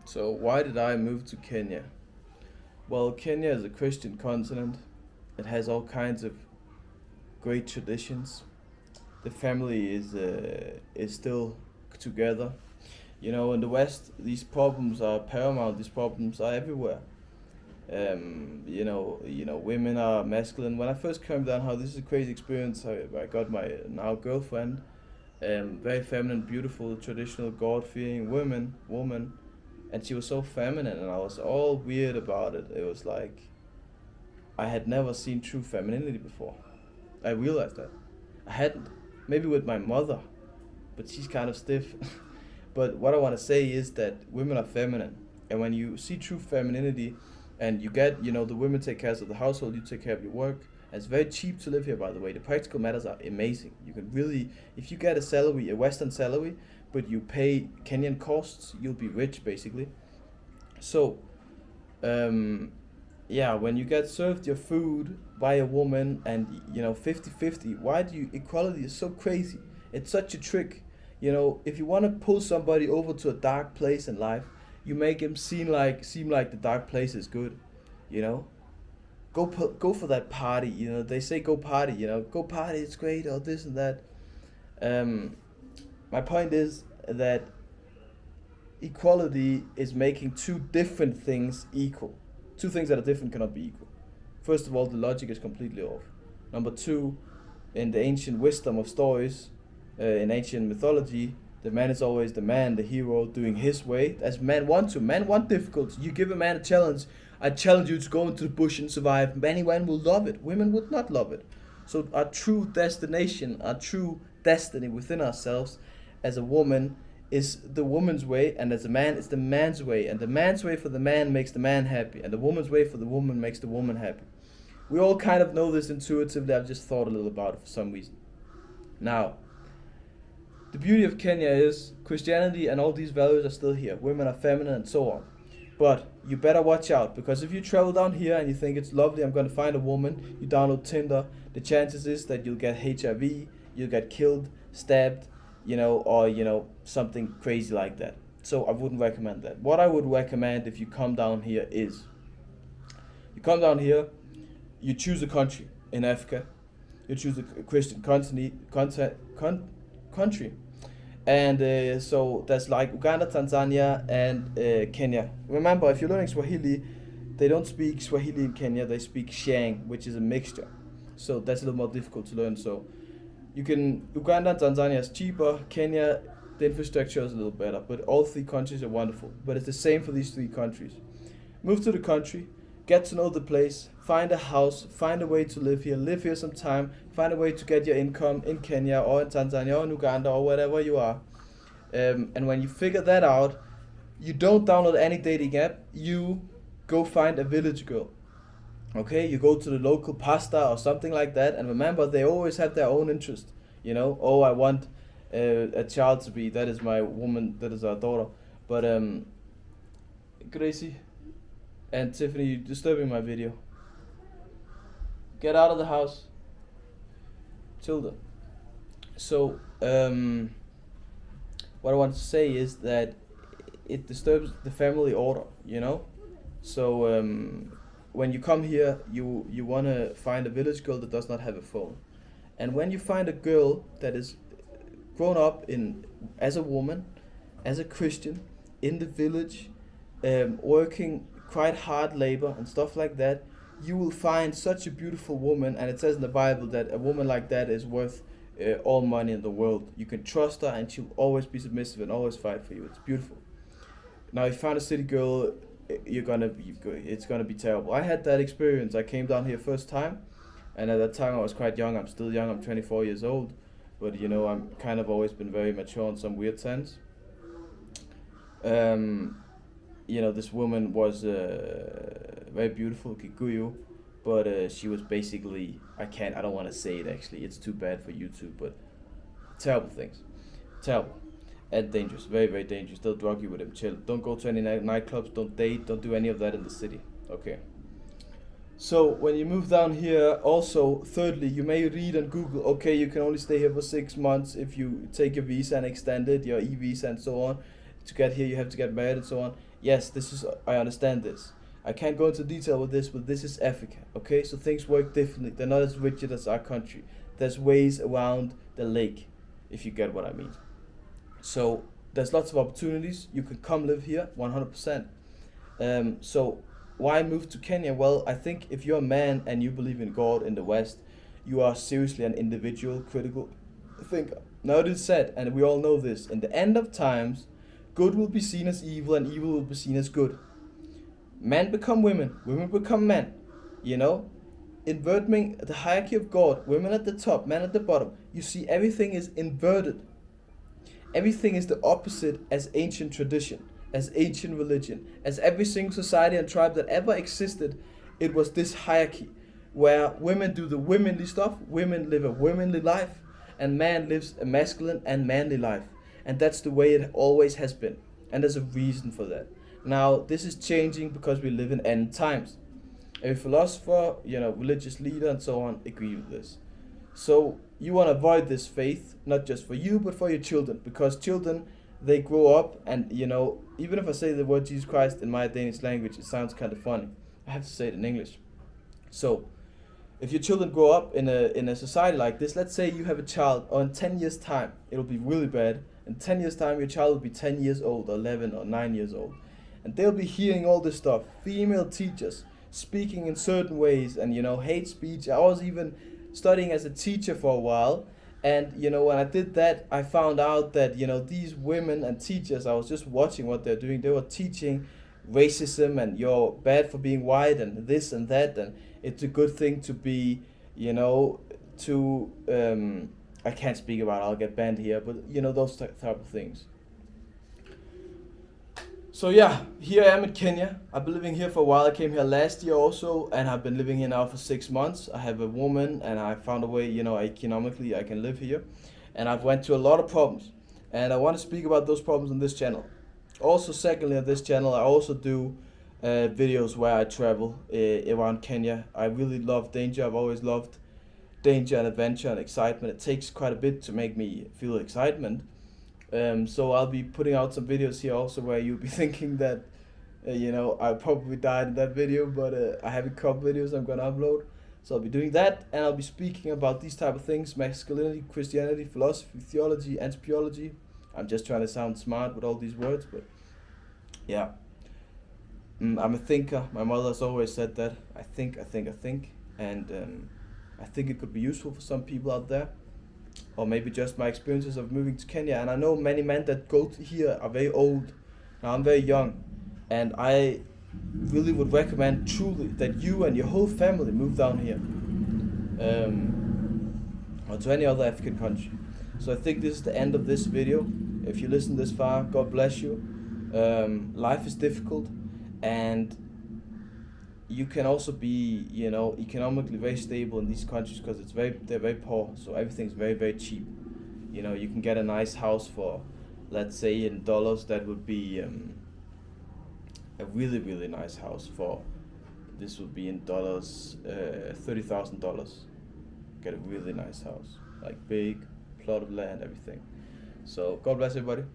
So, why did I move to Kenya? Well, Kenya is a Christian continent. It has all kinds of great traditions. The family is still together. You know, in the West, these problems are paramount. These problems are everywhere. Women are masculine. When I first came down here, this is a crazy experience. I got my now girlfriend, very feminine, beautiful, traditional, God-fearing woman, and she was so feminine, and I was all weird about it. It was like I had never seen true femininity before. I realized that I hadn't. Maybe with my mother, but she's kind of stiff. But what I want to say is that women are feminine, and when you see true femininity, and you get, the women take care of the household, you take care of your work. And it's very cheap to live here, by the way. The practical matters are amazing. You can really, if you get a salary, a Western salary, but you pay Kenyan costs, you'll be rich, basically. So, yeah, when you get served your food by a woman and 50-50, why do you equality is so crazy? It's such a trick. If you want to pull somebody over to a dark place in life, you make him seem like the dark place is good. you know go for that party. They say go party. Go party, it's great, or this and that. My point is that equality is making two different things equal. Two things that are different cannot be equal. First of all, the logic is completely off. Number two, in the ancient wisdom of stories, in ancient mythology, the man is always the man, the hero, doing his way, as men want to. Men want difficulty. You give a man a challenge, I challenge you to go into the bush and survive. Many men will love it. Women would not love it. So our true destination, our true destiny within ourselves as a woman is the woman's way, and as a man it's the man's way, and the man's way for the man makes the man happy, and the woman's way for the woman makes the woman happy. We all kind of know this intuitively. I've just thought a little about it for some reason. Now, the beauty of Kenya is Christianity and all these values are still here. Women are feminine and so on. But you better watch out, because if you travel down here and you think it's lovely, I'm going to find a woman, you download Tinder, the chances is that you'll get HIV, you'll get killed, stabbed, or something crazy like that. So I wouldn't recommend that. What I would recommend if you come down here is, you come down here, you choose a country in Africa, you choose a Christian country, and so that's like Uganda, Tanzania, and Kenya. Remember, if you're learning Swahili, they don't speak Swahili in Kenya, they speak Shang, which is a mixture. So that's a little more difficult to learn. So Uganda and Tanzania is cheaper, Kenya, the infrastructure is a little better, but all three countries are wonderful. But it's the same for these three countries. Move to the country, get to know the place, find a house, find a way to live here some time, find a way to get your income in Kenya or in Tanzania or in Uganda or wherever you are. And when you figure that out, you don't download any dating app, you go find a village girl. Okay, you go to the local pastor or something like that, and remember, they always have their own interest. Oh, I want a child to be, that is my woman, that is our daughter. But, Gracie and Tiffany, you're disturbing my video. Get out of the house. Children. So, what I want to say is that it disturbs the family order, So, when you come here, you want to find a village girl that does not have a phone. And when you find a girl that is grown up as a woman, as a Christian, in the village, working quite hard labor and stuff like that, you will find such a beautiful woman. And it says in the Bible that a woman like that is worth all money in the world. You can trust her, and she'll always be submissive and always fight for you. It's beautiful. Now, if you find a city girl, it's gonna be terrible. I had that experience. I came down here first time, and at that time I was quite young. I'm still young. I'm 24 years old, but I'm kind of always been very mature in some weird sense. This woman was very beautiful, Kikuyu, but she was basically, I don't want to say it actually, it's too bad for YouTube, but terrible things. Terrible. And dangerous, very, very dangerous. They'll drug you with them. Chill. Don't go to any nightclubs, don't date, don't do any of that in the city. Okay. So when you move down here, also, thirdly, you may read on Google, okay, you can only stay here for 6 months if you take your visa and extend it, your e-visa and so on. To get here, you have to get married and so on. Yes, this is, I understand this. I can't go into detail with this, but this is Africa, okay? So things work differently. They're not as rigid as our country. There's ways around the lake, if you get what I mean. So there's lots of opportunities. You can come live here, 100%. So why move to Kenya? Well, I think if you're a man and you believe in God in the West, you are seriously an individual, critical thinker. Now it is said, and we all know this, in the end of times, good will be seen as evil and evil will be seen as good. Men become women, women become men. You know, inverting the hierarchy of God, women at the top, men at the bottom. You see, everything is inverted. Everything is the opposite as ancient tradition, as ancient religion, as every single society and tribe that ever existed. It was this hierarchy where women do the womanly stuff, women live a womanly life, and man lives a masculine and manly life. And that's the way it always has been. And there's a reason for that. Now, this is changing because we live in end times. Every philosopher, religious leader and so on agree with this. So you want to avoid this faith, not just for you, but for your children. Because children, they grow up and, even if I say the word Jesus Christ in my Danish language, it sounds kind of funny. I have to say it in English. So if your children grow up in a society like this, let's say you have a child, or in 10 years time, it'll be really bad. In 10 years time, your child will be 10 years old, or 11 or 9 years old. And they'll be hearing all this stuff. Female teachers speaking in certain ways and, hate speech. I was even studying as a teacher for a while. And, when I did that, I found out that, these women and teachers, I was just watching what they're doing. They were teaching racism and you're bad for being white and this and that. And it's a good thing to be, I can't speak about it, I'll get banned here, but, those type of things. So yeah, here I am in Kenya. I've been living here for a while. I came here last year also, and I've been living here now for 6 months. I have a woman, and I found a way, economically I can live here. And I've went to a lot of problems, and I want to speak about those problems on this channel. Also, secondly, on this channel, I also do videos where I travel around Kenya. I really love danger. I've always loved danger and adventure and excitement. It takes quite a bit to make me feel excitement. So I'll be putting out some videos here also where you'll be thinking that, I probably died in that video, but I have a couple videos I'm going to upload. So I'll be doing that, and I'll be speaking about these type of things: masculinity, Christianity, philosophy, theology, anthropology. I'm just trying to sound smart with all these words, but yeah. I'm a thinker. My mother has always said that. I think. And I think it could be useful for some people out there. Or maybe just my experiences of moving to Kenya. And I know many men that go to here are very old. Now I'm very young. And I really would recommend truly that you and your whole family move down here. Or to any other African country. So I think this is the end of this video. If you listen this far, God bless you. Life is difficult. And you can also be, economically very stable in these countries because they're very poor, so everything's very, very cheap. You can get a nice house for, let's say in dollars, that would be a really, really nice house for, this would be in dollars, $30,000. Get a really nice house, like big plot of land, everything. So God bless everybody.